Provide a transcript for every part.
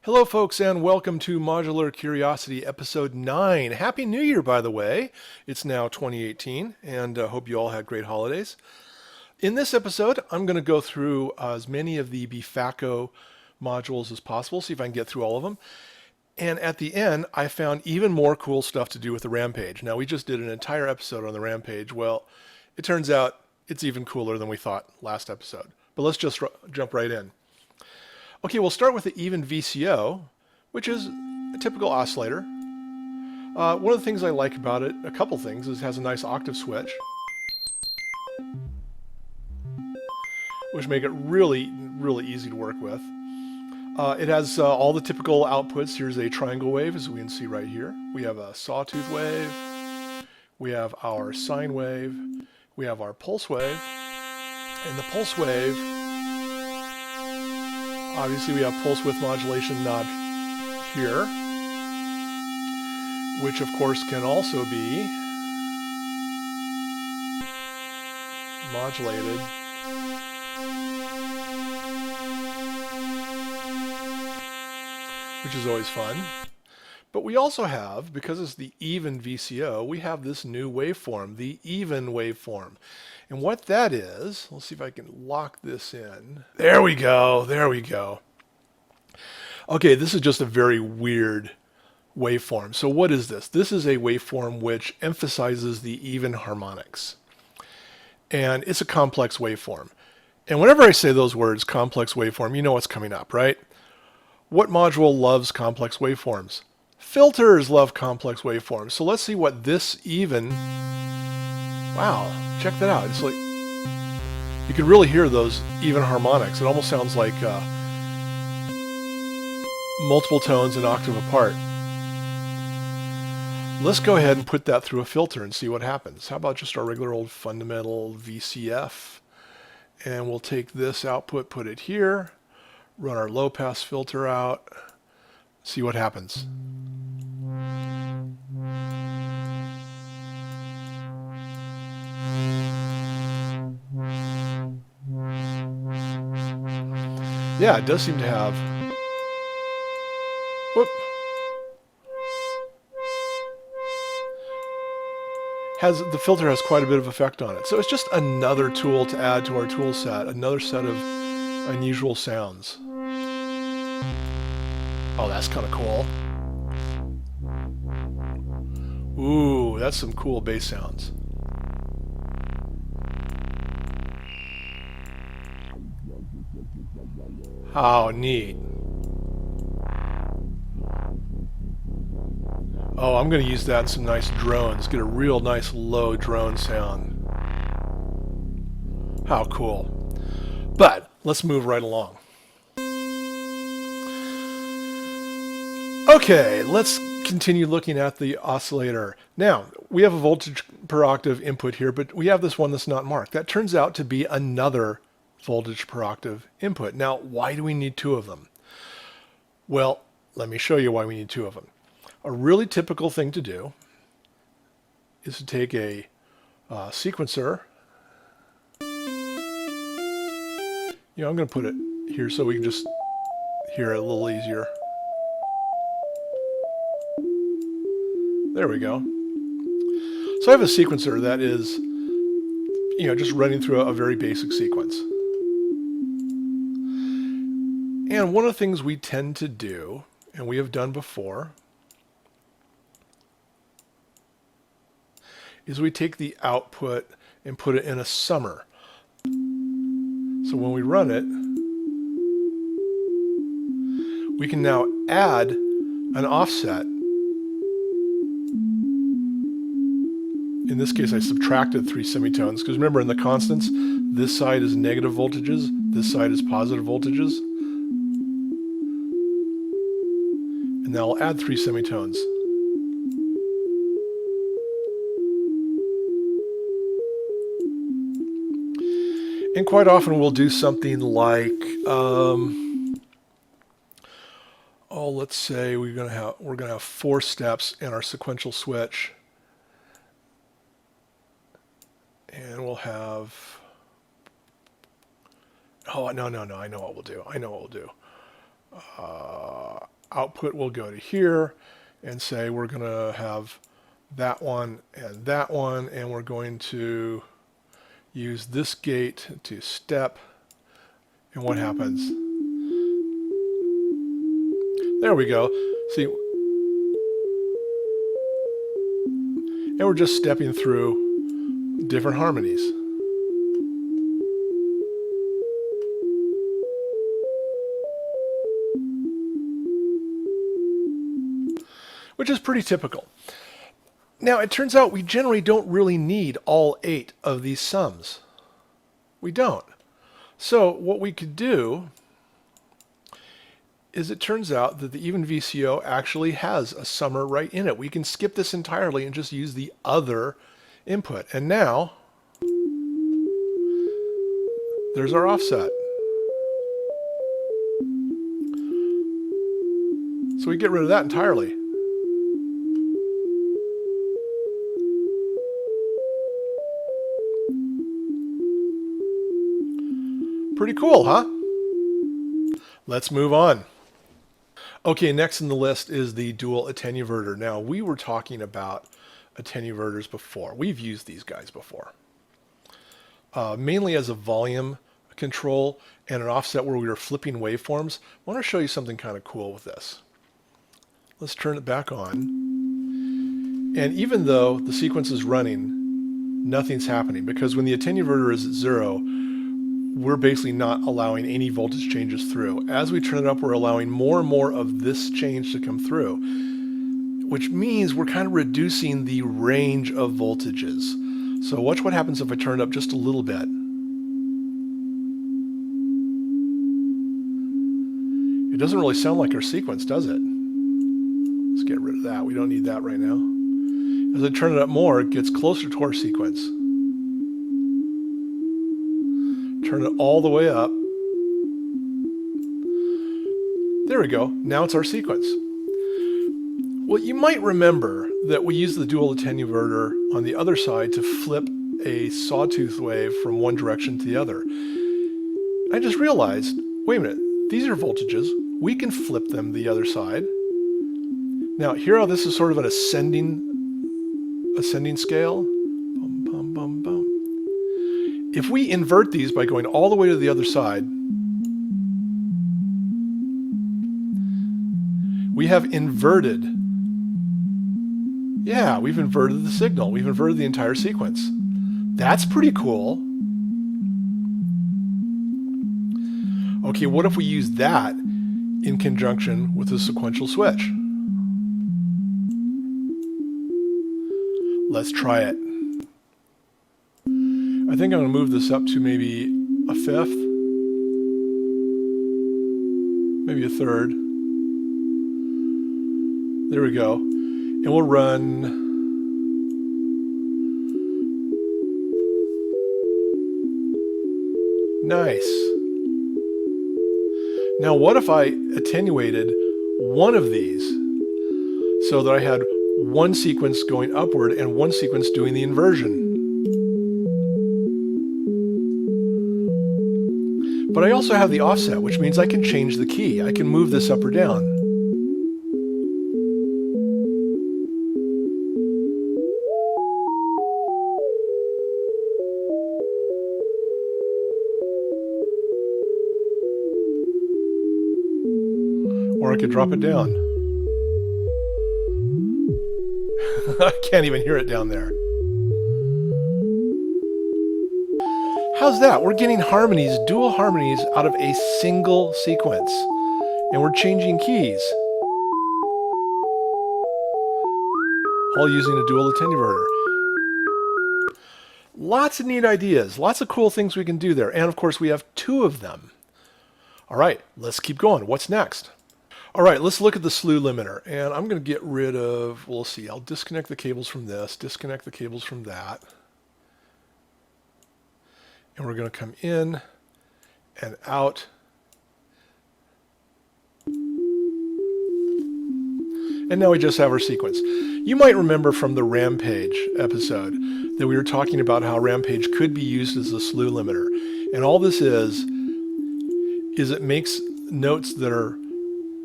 Hello, folks, and welcome to Modular Curiosity Episode 9. Happy New Year, by the way. It's now 2018, and I hope you all had great holidays. In this episode, I'm going to go through as many of the Befaco modules as possible, see if I can get through all of them. And at the end, I found even more cool stuff to do with the Rampage. Now, we just did an entire episode on the Rampage. Well, it turns out it's even cooler than we thought last episode. But let's just jump right in. Okay, we'll start with the even VCO, which is a typical oscillator. One of the things I like about it, a couple things, is it has a nice octave switch, which make it really easy to work with. It has all the typical outputs. Here's a triangle wave, as we can see right here. We have a sawtooth wave. We have our sine wave. We have our pulse wave. And the pulse wave, obviously we have pulse width modulation knob here, which of course can also be modulated which is always fun. But we also have, because it's the even VCO, we have this new waveform, the even waveform. And what that is, let's see if I can lock this in. There we go, there we go. Okay, this is just a very weird waveform. So what is this? This is a waveform which emphasizes the even harmonics. And it's a complex waveform. And whenever I say those words, complex waveform, you know what's coming up, right? What module loves complex waveforms? Filters love complex waveforms. So let's see what this even... Wow, check that out. It's like, you can really hear those even harmonics. It almost sounds like multiple tones an octave apart. Let's go ahead and put that through a filter and see what happens. How about just our regular old fundamental VCF? And we'll take this output, put it here, run our low pass filter out, see what happens. Yeah, it does seem to have... Whoop. The filter has quite a bit of effect on it. So it's just another tool to add to our tool set, another set of unusual sounds. Oh, that's kind of cool. Ooh, that's some cool bass sounds. How neat. Oh, I'm going to use that in some nice drones. Get a real nice low drone sound. How cool. But let's move right along. Okay, let's continue looking at the oscillator. Now, we have a voltage per octave input here, but we have this one that's not marked. That turns out to be another voltage per octave input. Now, why do we need two of them? Well, let me show you why we need two of them. A really typical thing to do is to take a sequencer. You know, I'm going to put it here so we can just hear it a little easier. There we go. So I have a sequencer that is, you know, just running through a very basic sequence. And one of the things we tend to do, and we have done before, is we take the output and put it in a summer. So when we run it, we can now add an offset. In this case, I subtracted 3 semitones, because remember in the constants, this side is negative voltages, this side is positive voltages. And now I'll add 3 semitones. And quite often we'll do something like, let's say we're gonna have 4 steps in our sequential switch, and we'll have. Oh no! I know what we'll do. Output will go to here and say we're going to have that one, and we're going to use this gate to step. And what happens? There we go. See, and we're just stepping through different harmonies. Which is pretty typical. Now, it turns out we generally don't really need all 8 of these sums. We don't. So what we could do is it turns out that the even VCO actually has a summer right in it. We can skip this entirely and just use the other input. And now, there's our offset. So we get rid of that entirely. Pretty cool, huh? Let's move on. Okay, next in the list is the dual attenuator. Now, we were talking about attenuators before. We've used these guys before. Mainly as a volume control and an offset where we were flipping waveforms. I want to show you something kind of cool with this. Let's turn it back on. And even though the sequence is running, nothing's happening, because when the attenuator is at 0, we're basically not allowing any voltage changes through. As we turn it up, we're allowing more and more of this change to come through, which means we're kind of reducing the range of voltages. So watch what happens if I turn it up just a little bit. It doesn't really sound like our sequence, does it? Let's get rid of that. We don't need that right now. As I turn it up more, it gets closer to our sequence. Turn it all the way up. There we go. Now it's our sequence. Well, you might remember that we use the dual attenuator on the other side to flip a sawtooth wave from one direction to the other. I just realized, wait a minute, these are voltages. We can flip them the other side. Now, hear how this is sort of an ascending scale? Bum, bum, bum, bum. If we invert these by going all the way to the other side, we have inverted. Yeah, we've inverted the signal. We've inverted the entire sequence. That's pretty cool. Okay, what if we use that in conjunction with a sequential switch? Let's try it. I think I'm going to move this up to maybe a 5th, maybe a 3rd. There we go. And we'll run nice. Now what if I attenuated one of these so that I had one sequence going upward and one sequence doing the inversion? But I also have the offset, which means I can change the key. I can move this up or down. Or I could drop it down. I can't even hear it down there. How's that? We're getting harmonies, dual harmonies, out of a single sequence. And we're changing keys. All using a dual attenuator. Lots of neat ideas. Lots of cool things we can do there. And of course, we have 2 of them. All right, let's keep going. What's next? All right, let's look at the slew limiter. And I'm going to get rid of, we'll see, I'll disconnect the cables from this, disconnect the cables from that. And we're going to come in and out. And now we just have our sequence. You might remember from the Rampage episode that we were talking about how Rampage could be used as a slew limiter. And all this is it makes notes that are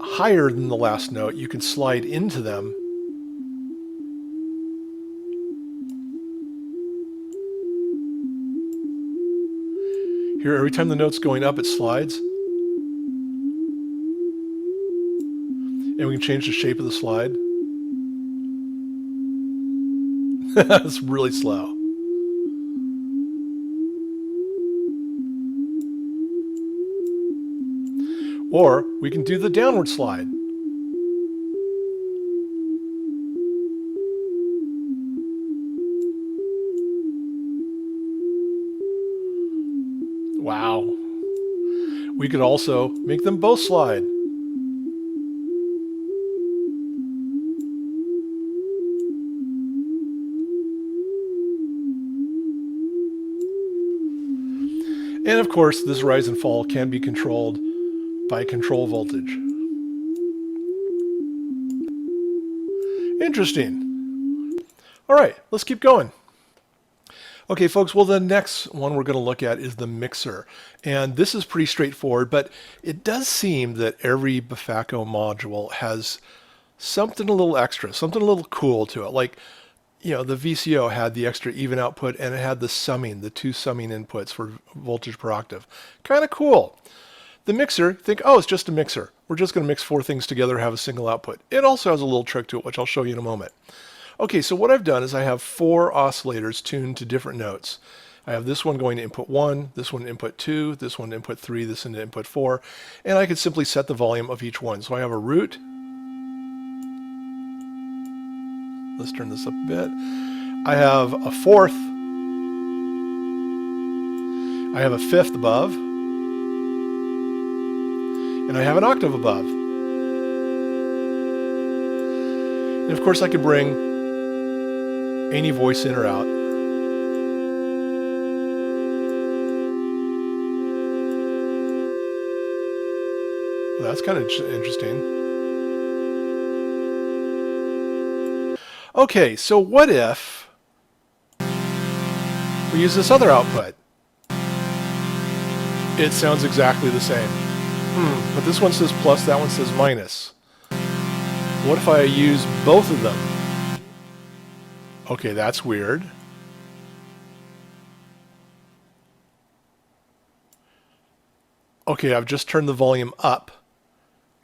higher than the last note, you can slide into them. Here, every time the note's going up, it slides. And we can change the shape of the slide. It's really slow. Or we can do the downward slide. Wow. We could also make them both slide. And of course, this rise and fall can be controlled by control voltage. Interesting. All right, let's keep going. Okay, folks, well, the next one we're going to look at is the mixer. And this is pretty straightforward, but it does seem that every Befaco module has something a little extra, something a little cool to it. Like, you know, the VCO had the extra even output, and it had the summing, the 2 summing inputs for voltage per octave. Kind of cool. The mixer, think, oh, it's just a mixer. We're just going to mix 4 things together, have a single output. It also has a little trick to it, which I'll show you in a moment. Okay, so what I've done is I have 4 oscillators tuned to different notes. I have this one going to input 1, this one to input 2, this one to input 3, this one to input 4, and I could simply set the volume of each one. So I have a root. Let's turn this up a bit. I have a 4th. I have a 5th above. And I have an octave above. And of course I could bring any voice in or out. Well, that's kind of interesting. Okay, so what if we use this other output? It sounds exactly the same. But this one says plus, that one says minus. What if I use both of them? Okay, that's weird. Okay, I've just turned the volume up,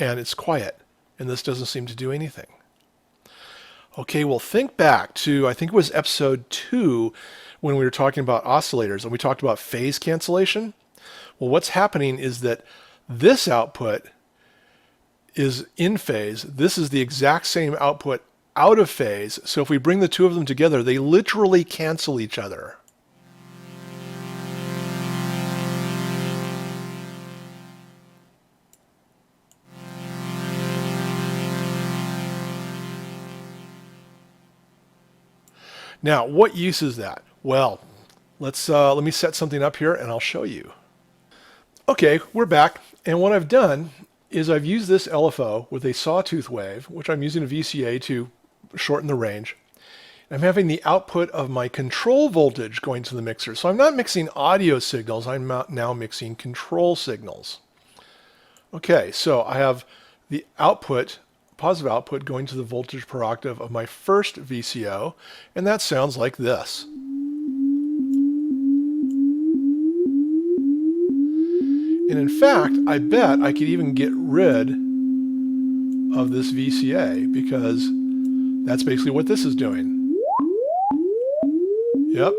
and it's quiet, and this doesn't seem to do anything. Okay, well, think back to, I think it was episode 2 when we were talking about oscillators, and we talked about phase cancellation. Well, what's happening is that this output is in phase. This is the exact same output out of phase. So if we bring the 2 of them together, they literally cancel each other. Now, what use is that? Well, let me set something up here and I'll show you. Okay, we're back, and what I've done is I've used this LFO with a sawtooth wave, which I'm using a VCA to shorten the range. I'm having the output of my control voltage going to the mixer. So I'm not mixing audio signals, I'm now mixing control signals. Okay, so I have the output, positive output, going to the voltage per octave of my first VCO, and that sounds like this. And in fact, I bet I could even get rid of this VCA because that's basically what this is doing. Yep.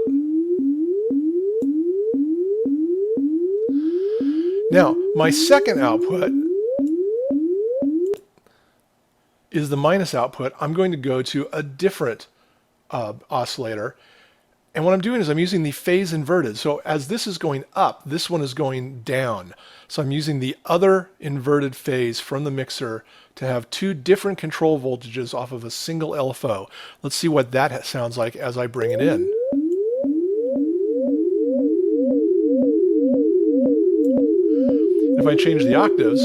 Now, my second output is the minus output. I'm going to go to a different oscillator. And what I'm doing is I'm using the phase inverted. So as this is going up, this one is going down. So I'm using the other inverted phase from the mixer to have 2 different control voltages off of a single LFO. Let's see what that sounds like as I bring it in. If I change the octaves,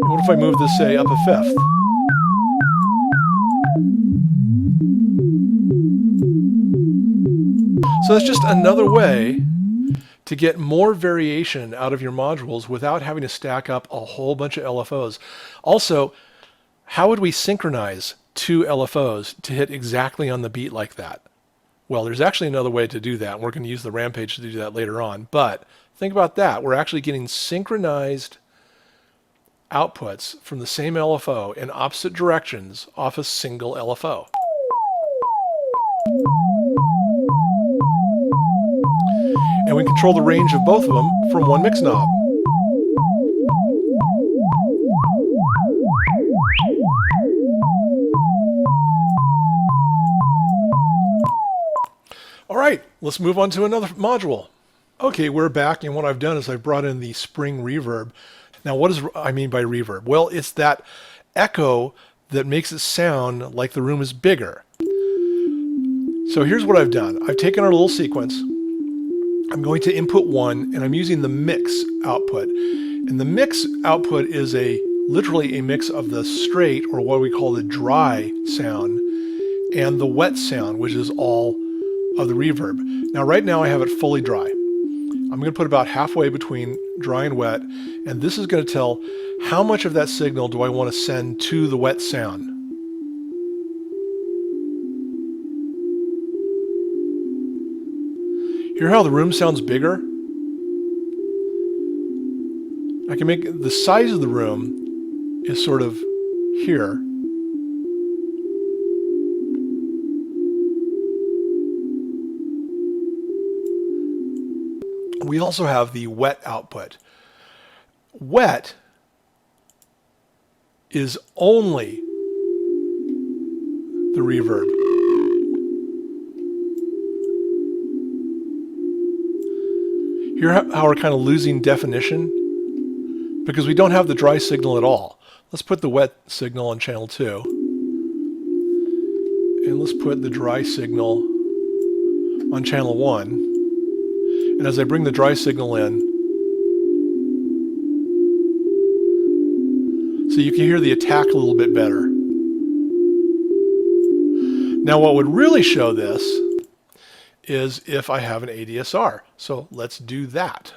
what if I move this, say, up a 5th? So that's just another way to get more variation out of your modules without having to stack up a whole bunch of LFOs. Also, how would we synchronize two LFOs to hit exactly on the beat like that? Well, there's actually another way to do that. We're going to use the Rampage to do that later on. But think about that. We're actually getting synchronized outputs from the same LFO in opposite directions off a single LFO. And we control the range of both of them from one mix knob. All right, let's move on to another module. Okay, we're back, and what I've done is I've brought in the spring reverb. Now, what do I mean by reverb? Well, it's that echo that makes it sound like the room is bigger. So here's what I've done. I've taken our little sequence. I'm going to input 1, and I'm using the mix output. And the mix output is literally a mix of the straight, or what we call the dry sound, and the wet sound, which is all of the reverb. Now, right now I have it fully dry. I'm going to put about halfway between dry and wet, and this is going to tell how much of that signal do I want to send to the wet sound. Hear how the room sounds bigger? I can make the size of the room is sort of here. We also have the wet output. Wet is only the reverb. Hear how we're kind of losing definition? Because we don't have the dry signal at all. Let's put the wet signal on channel 2. And let's put the dry signal on channel 1. And as I bring the dry signal in, so you can hear the attack a little bit better. Now, what would really show this is if I have an ADSR. So let's do that.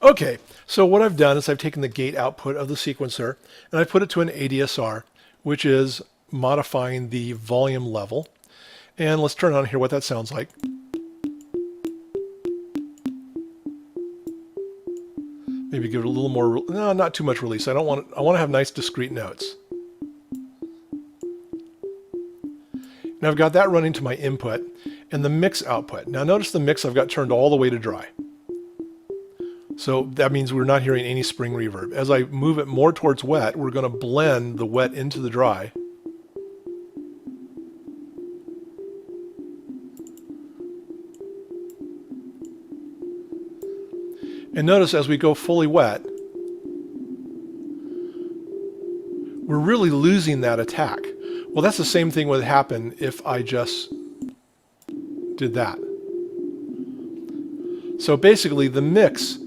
Okay, so what I've done is I've taken the gate output of the sequencer and I put it to an ADSR, which is modifying the volume level. And let's turn on here what that sounds like. Maybe give it a little more, no, not too much release. I want to have nice discrete notes. Now I've got that running to my input and the mix output. Now notice the mix I've got turned all the way to dry. So that means we're not hearing any spring reverb. As I move it more towards wet, we're going to blend the wet into the dry. And notice as we go fully wet, we're really losing that attack. Well, that's the same thing would happen if I just did that. So basically the mix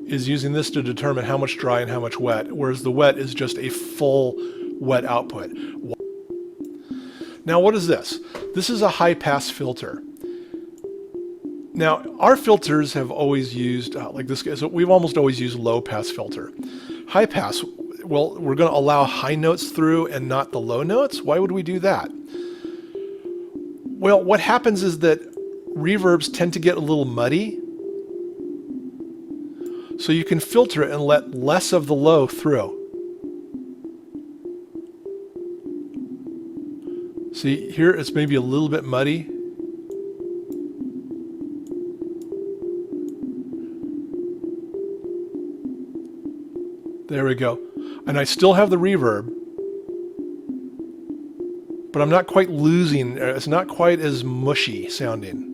is using this to determine how much dry and how much wet, whereas the wet is just a full wet output. Now what is this? This is a high pass filter. Now our filters have always used, like this guy, so we've almost always used low pass filter. High pass, well, we're going to allow high notes through and not the low notes. Why would we do that? Well, what happens is that reverbs tend to get a little muddy. So you can filter it and let less of the low through. See, here it's maybe a little bit muddy. There we go. And I still have the reverb, but I'm not quite losing, it's not quite as mushy sounding.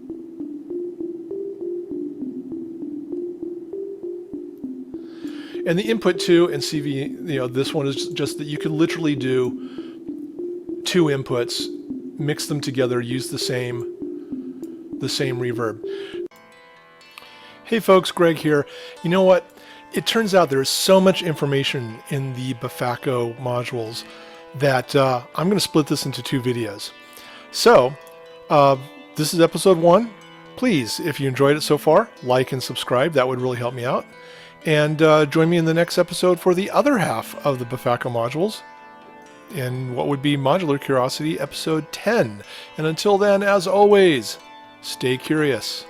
And the input 2 and CV, this one is just that you can literally do 2 inputs, mix them together, use the same reverb. Hey folks, Greg here. You know what? It turns out there is so much information in the Befaco modules that I'm going to split this into 2 videos. So, this is episode 1. Please, if you enjoyed it so far, like and subscribe. That would really help me out. And join me in the next episode for the other half of the Befaco modules, in what would be Modular Curiosity episode 10. And until then, as always, stay curious.